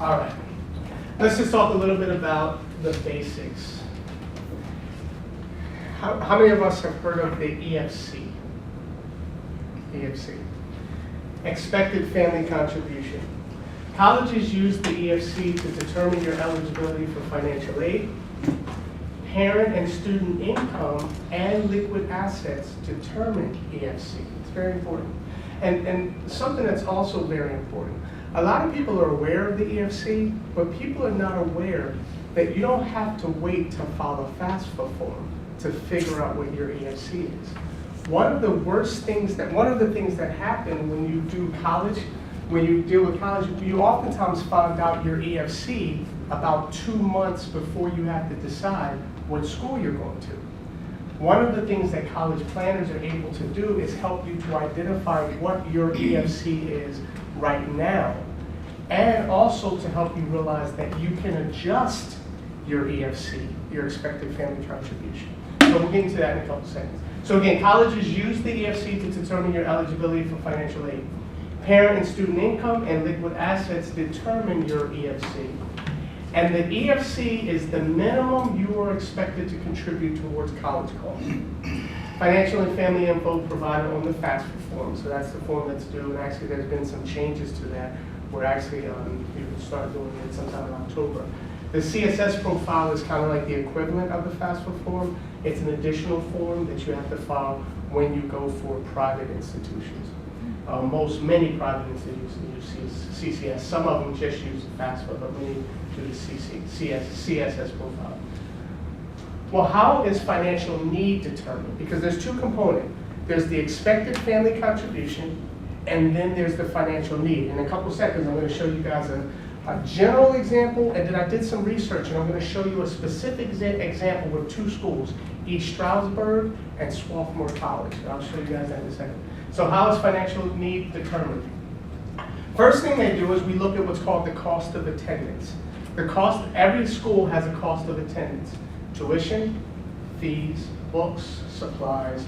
All right. Let's just talk a little bit about the basics. How many of us have heard of the EFC? EFC. Expected Family Contribution. Colleges use the EFC to determine your eligibility for financial aid, parent and student income, and liquid assets determine EFC. It's very important. And something that's also very important. A lot of people are aware of the EFC, but people are not aware that you don't have to wait to file a FAFSA form to figure out what your EFC is. One of the things that happen when you do college, when you deal with college, you oftentimes find out your EFC about 2 months before you have to decide what school you're going to. One of the things that college planners are able to do is help you to identify what your EFC is right now, and also to help you realize that you can adjust your EFC, your expected family contribution. So we'll get into that in a couple seconds. So again, colleges use the EFC to determine your eligibility for financial aid. Parent and student income and liquid assets determine your EFC. And the EFC is the minimum you are expected to contribute towards college costs. Financial and family info provided on the FAFSA form. So that's the form that's due, and actually there's been some changes to that. We're actually, you can start doing it sometime in October. The CSS profile is kind of like the equivalent of the FAFSA form. It's an additional form that you have to file when you go for private institutions. Many private institutions use CCS. Some of them just use FAFSA, but many do the CSS profile. Well, how is financial need determined? Because there's two components. There's the expected family contribution, and then there's the financial need. In a couple seconds, I'm going to show you guys a general example, and then I did some research, and I'm going to show you a specific example with 2 schools, East Stroudsburg and Swarthmore College. And I'll show you guys that in a second. So how is financial need determined? First thing they do is we look at what's called the cost of attendance. Every school has a cost of attendance. Tuition, fees, books, supplies,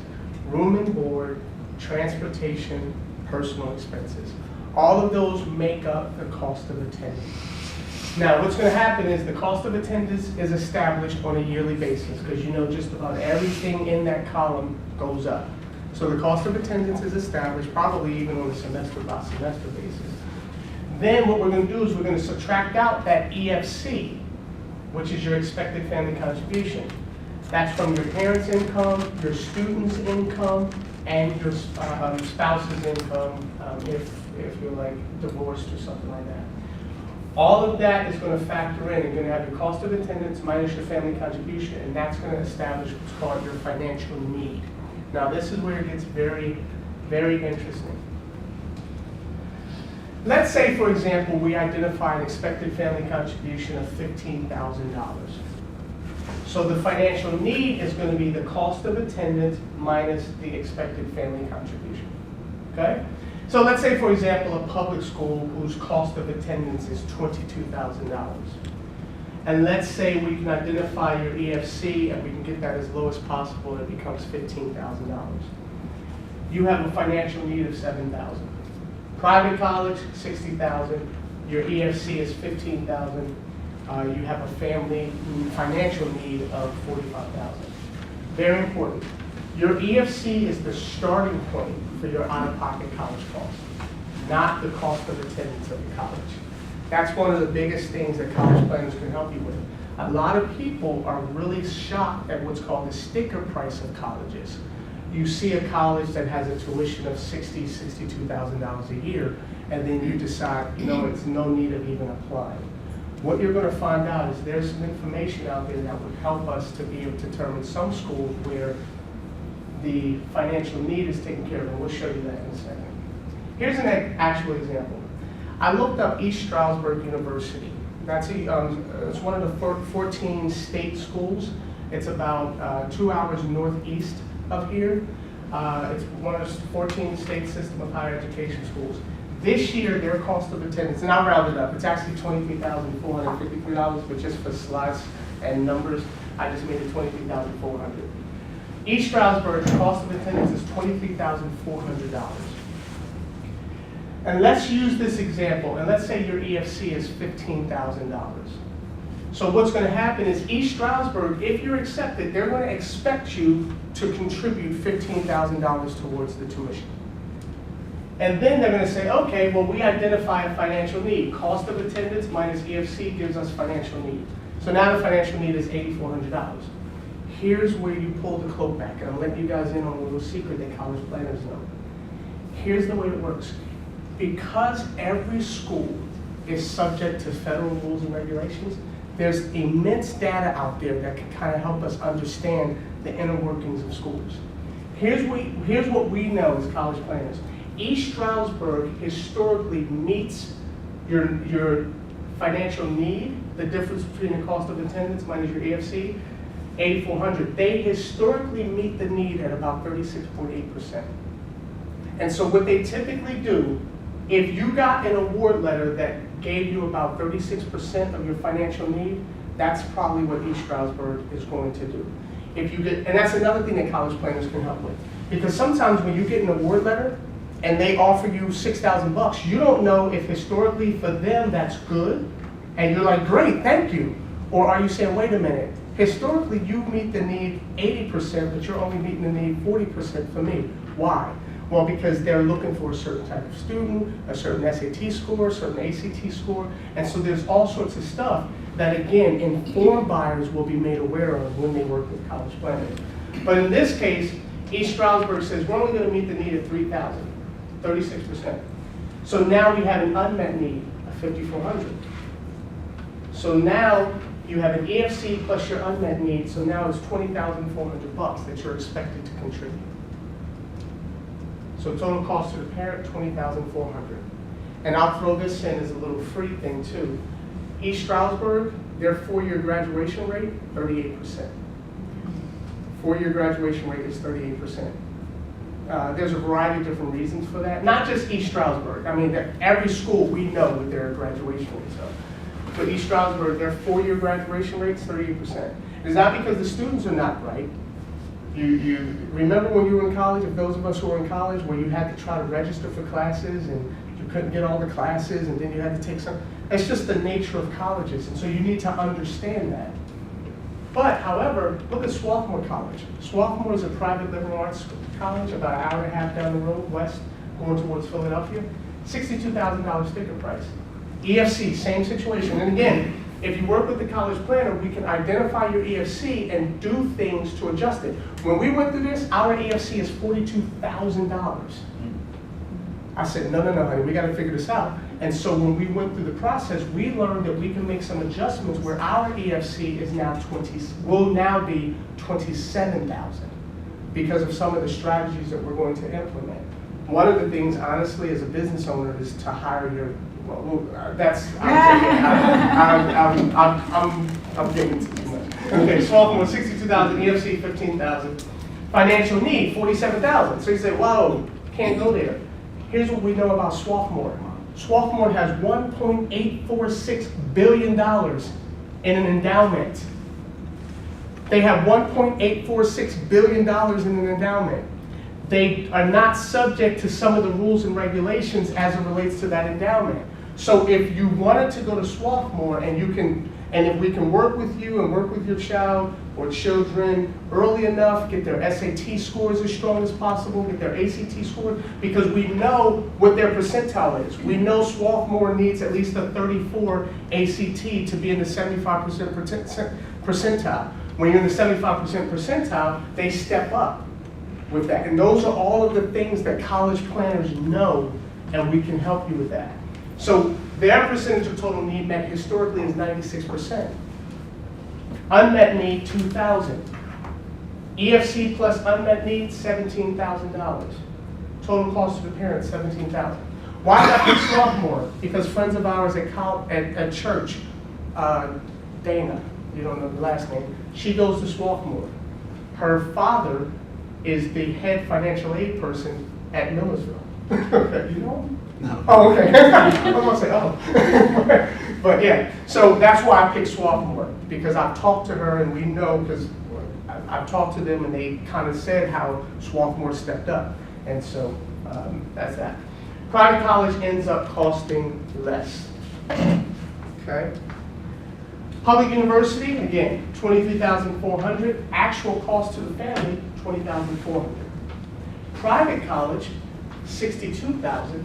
room and board, transportation, personal expenses. All of those make up the cost of attendance. Now, what's going to happen is the cost of attendance is established on a yearly basis, because you know just about everything in that column goes up. So the cost of attendance is established, probably even on a semester-by-semester basis. Then what we're going to do is we're going to subtract out that EFC, which is your expected family contribution. That's from your parents' income, your students' income, and your spouse's income if you're like divorced or something like that. All of that is going to factor in. You're going to have your cost of attendance minus your family contribution, and that's going to establish what's called your financial need. Now this is where it gets very, very interesting. Let's say, for example, we identify an expected family contribution of $15,000. So the financial need is going to be the cost of attendance minus the expected family contribution. Okay? So let's say, for example, a public school whose cost of attendance is $22,000. And let's say we can identify your EFC and we can get that as low as possible, and it becomes $15,000. You have a financial need of $7,000. Private college, $60,000. Your EFC is $15,000. You have a family financial need of $45,000. Very important. Your EFC is the starting point for your out-of-pocket college costs, not the cost of attendance of the college. That's one of the biggest things that college planners can help you with. A lot of people are really shocked at what's called the sticker price of colleges. You see a college that has a tuition of $60,000, $62,000 a year, and then you decide, it's no need of even applying. What you're going to find out is there's some information out there that would help us to be able to determine some schools where the financial need is taken care of, and we'll show you that in a second. Here's an actual example. I looked up East Stroudsburg University. It's one of the 14 state schools. It's about 2 hours northeast of here. It's one of the 14 state system of higher education schools. This year, their cost of attendance, and I'll round it up, it's actually $23,453, but just for slides and numbers, I just made it $23,400. East Stroudsburg's cost of attendance is $23,400. And let's use this example, and let's say your EFC is $15,000. So what's going to happen is East Stroudsburg, if you're accepted, they're going to expect you to contribute $15,000 towards the tuition. And then they're going to say, okay, well, we identify a financial need. Cost of attendance minus EFC gives us financial need. So now the financial need is $8,400. Here's where you pull the cloak back, and I'm letting you guys in on a little secret that college planners know. Here's the way it works. Because every school is subject to federal rules and regulations, there's immense data out there that can kind of help us understand the inner workings of schools. Here's what we know as college planners. East Stroudsburg historically meets your financial need, the difference between the cost of attendance minus your EFC, $8,400. They historically meet the need at about 36.8%. And so what they typically do, if you got an award letter that gave you about 36% of your financial need, that's probably what East Stroudsburg is going to do. If you get, and that's another thing that college planners can help with. Because sometimes when you get an award letter and they offer you $6,000, you don't know if historically for them that's good, and you're like, great, thank you. Or are you saying, wait a minute, historically you meet the need 80%, but you're only meeting the need 40% for me. Why? Well, because they're looking for a certain type of student, a certain SAT score, a certain ACT score, and so there's all sorts of stuff that, again, informed buyers will be made aware of when they work with college planners. But in this case, East Stroudsburg says we're only going to meet the need of 3,000, 36%. So now we have an unmet need of 5,400. So now you have an EFC plus your unmet need, so now it's $20,400 that you're expected to contribute. So total cost to the parent, $20,400. And I'll throw this in as a little free thing too. East Stroudsburg, their 4-year graduation rate, 38%. 4-year graduation rate is 38%. There's a variety of different reasons for that. Not just East Stroudsburg. I mean, every school we know what their graduation rates are. But East Stroudsburg, their 4-year graduation rate is 38%. It's not because the students are not bright. You remember when you were in college, if those of us who were in college, where you had to try to register for classes and you couldn't get all the classes and then you had to take some. It's just the nature of colleges, and so you need to understand that. But, however, look at Swarthmore College. Swarthmore is a private liberal arts college about an hour and a half down the road west, going towards Philadelphia. $62,000 sticker price. EFC, same situation. And again, if you work with the college planner, we can identify your EFC and do things to adjust it. When we went through this, our EFC is $42,000. I said, no, honey, we got to figure this out. And so when we went through the process, we learned that we can make some adjustments where our EFC is now will now be $27,000 because of some of the strategies that we're going to implement. One of the things, honestly, as a business owner, is to hire your. Well, that's I'm giving too much. Okay, Swarthmore 62,000, EFC 15,000, financial need 47,000. So you say, whoa, can't go there. Here's what we know about Swarthmore. Swarthmore has $1.846 billion in an endowment. They have $1.846 billion in an endowment. They are not subject to some of the rules and regulations as it relates to that endowment. So if you wanted to go to Swarthmore and if we can work with you and work with your child or children early enough, get their SAT scores as strong as possible, get their ACT scores, because we know what their percentile is. We know Swarthmore needs at least a 34 ACT to be in the 75% percentile. When you're in the 75% percentile, they step up with that. And those are all of the things that college planners know, and we can help you with that. So their percentage of total need met historically is 96%. Unmet need, $2,000. EFC plus unmet need, $17,000. Total cost to the parents, $17,000. Why did I pick Swarthmore? Because friends of ours at church, Dana, you don't know the last name, she goes to Swarthmore. Her father is the head financial aid person at Millersville. You know him? No. Oh, okay. I was going to say, oh. But yeah, so that's why I picked Swarthmore, because I've talked to her and we know, because I've talked to them and they kind of said how Swarthmore stepped up. And so that's that. Private college ends up costing less. Okay? Public university, again, $23,400. Actual cost to the family, $20,400. Private college, $62,000.